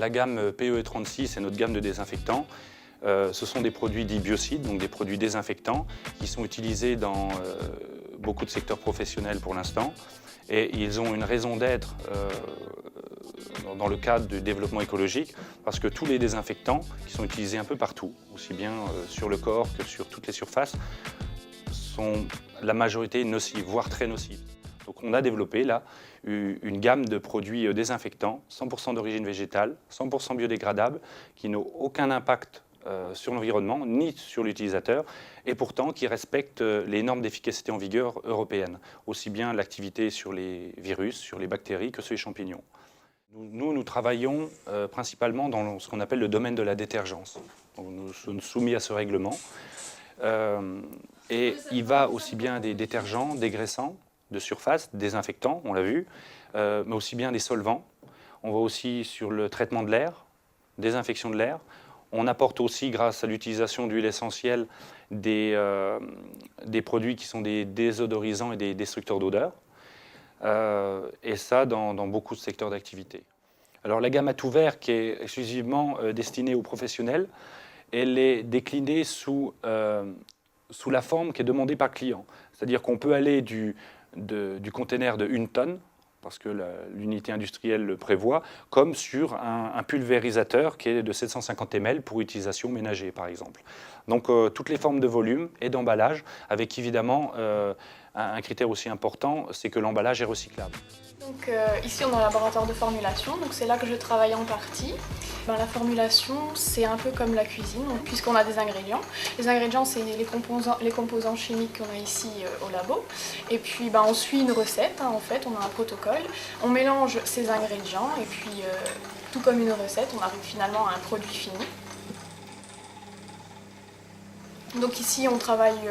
la gamme PE36 et notre gamme de désinfectants, ce sont des produits dits biocides, donc des produits désinfectants qui sont utilisés dans beaucoup de secteurs professionnels pour l'instant. Et ils ont une raison d'être dans le cadre du développement écologique parce que tous les désinfectants qui sont utilisés un peu partout, aussi bien sur le corps que sur toutes les surfaces, sont la majorité nocives, voire très nocives. Donc on a développé là une gamme de produits désinfectants 100% d'origine végétale, 100% biodégradables, qui n'ont aucun impact sur l'environnement ni sur l'utilisateur et pourtant qui respectent les normes d'efficacité en vigueur européennes, aussi bien l'activité sur les virus, sur les bactéries que sur les champignons. Nous travaillons principalement dans ce qu'on appelle le domaine de la détergence. Donc, nous sommes soumis à ce règlement et il va aussi bien des détergents, dégraissants de surface, désinfectants, on l'a vu, mais aussi bien des solvants. On va aussi sur le traitement de l'air, désinfection de l'air. On apporte aussi, grâce à l'utilisation d'huiles essentielles, des produits qui sont des désodorisants et des destructeurs d'odeur. Et ça dans beaucoup de secteurs d'activité. Alors la gamme à tout vert, qui est exclusivement destinée aux professionnels, elle est déclinée sous la forme qui est demandée par le client. C'est-à-dire qu'on peut aller du container de 1 tonne, parce que l'unité industrielle le prévoit, comme sur un pulvérisateur qui est de 750 ml pour utilisation ménager, par exemple. Donc toutes les formes de volume et d'emballage, avec évidemment un critère aussi important, c'est que l'emballage est recyclable. Donc ici on a un laboratoire de formulation, donc c'est là que je travaille en partie. La formulation c'est un peu comme la cuisine, puisqu'on a des ingrédients. Les ingrédients c'est les composants chimiques qu'on a ici au labo. Et puis on suit une recette, en fait, on a un protocole. On mélange ces ingrédients et puis tout comme une recette, on arrive finalement à un produit fini. Donc ici on travaille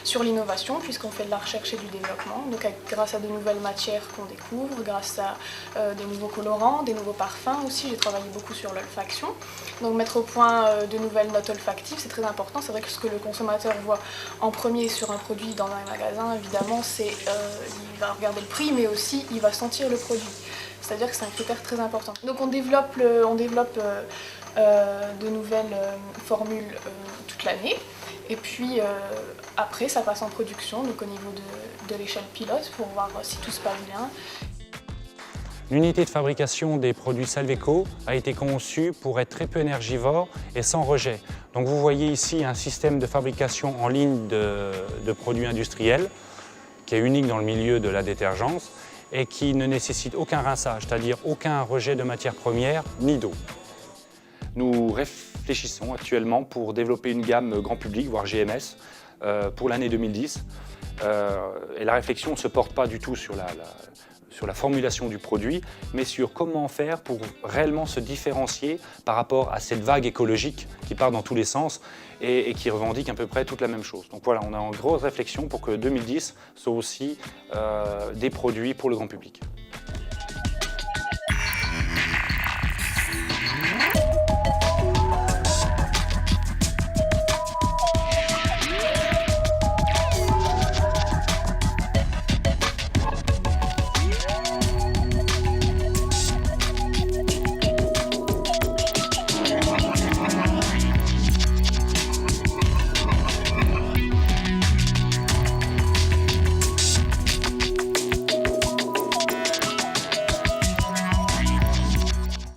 sur l'innovation puisqu'on fait de la recherche et du développement, donc grâce à de nouvelles matières qu'on découvre, grâce à des nouveaux colorants, des nouveaux parfums aussi. J'ai travaillé beaucoup sur l'olfaction, donc mettre au point de nouvelles notes olfactives c'est très important. C'est vrai que ce que le consommateur voit en premier sur un produit dans un magasin, évidemment, c'est il va regarder le prix mais aussi il va sentir le produit. C'est-à-dire que c'est un critère très important. Donc on développe de nouvelles formules toute l'année. Et puis après ça passe en production, donc au niveau de l'échelle pilote pour voir si tout se passe bien. L'unité de fabrication des produits Salveco a été conçue pour être très peu énergivore et sans rejet. Donc vous voyez ici un système de fabrication en ligne de produits industriels qui est unique dans le milieu de la détergence et qui ne nécessite aucun rinçage, c'est-à-dire aucun rejet de matières premières ni d'eau. Nous réfléchissons actuellement pour développer une gamme grand public, voire GMS, pour l'année 2010. Et la réflexion ne se porte pas du tout sur la formulation du produit, mais sur comment faire pour réellement se différencier par rapport à cette vague écologique qui part dans tous les sens et qui revendique à peu près toute la même chose. Donc voilà, on a une grosse réflexion pour que 2010 soit aussi des produits pour le grand public.